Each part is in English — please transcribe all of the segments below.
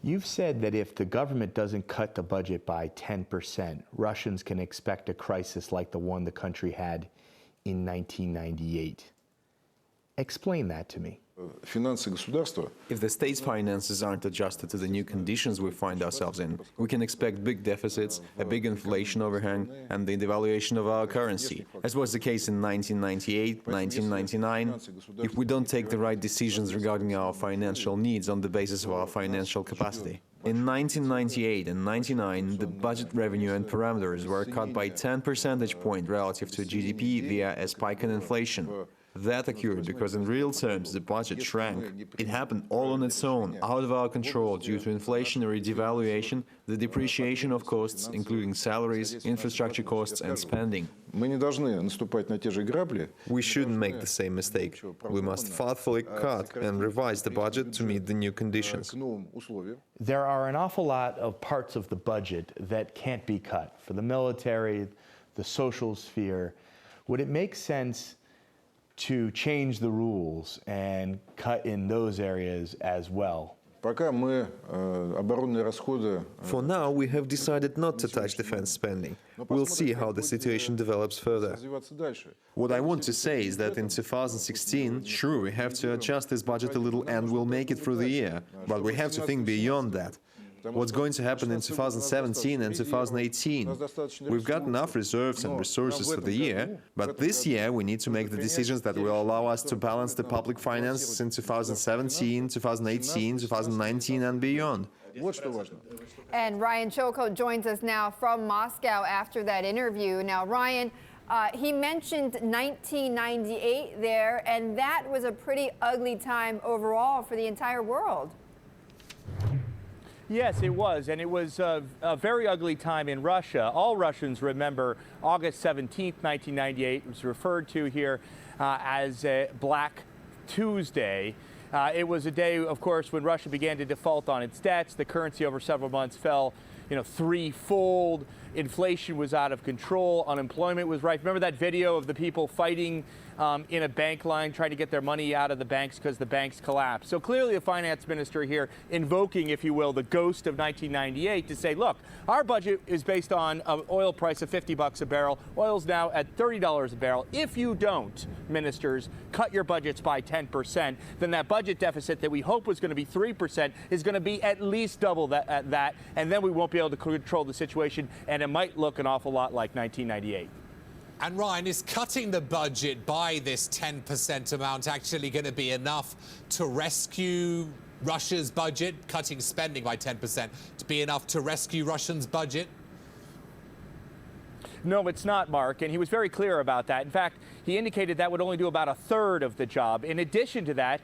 You've said that if the government doesn't cut the budget by 10%, Russians can expect a crisis like the one the country had in 1998. Explain that to me. If the state's finances aren't adjusted to the new conditions we find ourselves in, we can expect big deficits, a big inflation overhang, and the devaluation of our currency, as was the case in 1998, 1999, if we don't take the right decisions regarding our financial needs on the basis of our financial capacity. In 1998 and 1999, the budget revenue and parameters were cut by 10 percentage points relative to GDP via a spike in inflation. That occurred because in real terms the budget shrank. It happened all on its own, out of our control, due to inflationary devaluation, the depreciation of costs, including salaries, infrastructure costs and spending. We shouldn't make the same mistake. We must thoughtfully cut and revise the budget to meet the new conditions. There are an awful lot of parts of the budget that can't be cut. For the military, the social sphere, would it make sense to change the rules and cut in those areas as well? For now, we have decided not to touch defense spending. We'll see how the situation develops further. What I want to say is that in 2016, sure, we have to adjust this budget a little and we'll make it through the year. But we have to think beyond that. What's going to happen in 2017 and 2018? We've got enough reserves and resources for the year, but this year we need to make the decisions that will allow us to balance the public finances in 2017, 2018, 2019 and beyond. And Ryan Choko joins us now from Moscow after that interview. Now, Ryan, he mentioned 1998 there, and that was a pretty ugly time overall for the entire world. Yes, it was, and it was a very ugly time in Russia. All Russians remember August 17th, 1998. It was referred to here as Black Tuesday. It was a day, of course, when Russia began to default on its debts. The currency over several months fell, threefold. Inflation was out of control. Unemployment was rife. Remember that video of the people fighting in a bank line trying to get their money out of the banks because the banks collapsed? So clearly the finance minister here invoking, if you will, the ghost of 1998 to say, look, our budget is based on an oil price of $50 a barrel. Oil's now at $30 a barrel. If you don't, ministers, cut your budgets by 10%, then that budget deficit that we hope was going to be 3% is going to be at least double that, and then we won't be able to control the situation, and it might look an awful lot like 1998. And Ryan, is cutting the budget by this 10% amount actually going to be enough to rescue Russia's budget? Cutting spending by 10% to be enough to rescue Russia's budget? No, it's not, Mark, and he was very clear about that. In fact, he indicated that would only do about a third of the job. In addition to that,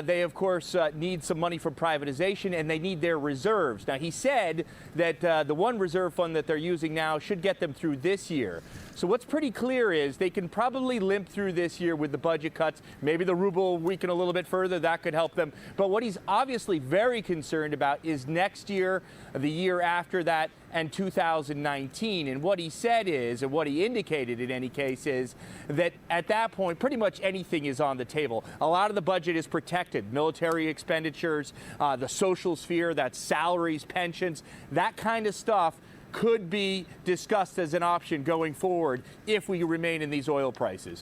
they, of course, need some money from privatization, and they need their reserves. Now, he said that the one reserve fund that they're using now should get them through this year. So what's pretty clear is they can probably limp through this year with the budget cuts. Maybe the ruble weaken a little bit further. That could help them. But what he's obviously very concerned about is next year, the year after that, and 2019. And what he said is, and what he indicated in any case, is that at that point, pretty much anything is on the table. A lot of the budget is protected. Military expenditures, the social sphere, that's salaries, pensions, that kind of stuff could be discussed as an option going forward if we remain in these oil prices.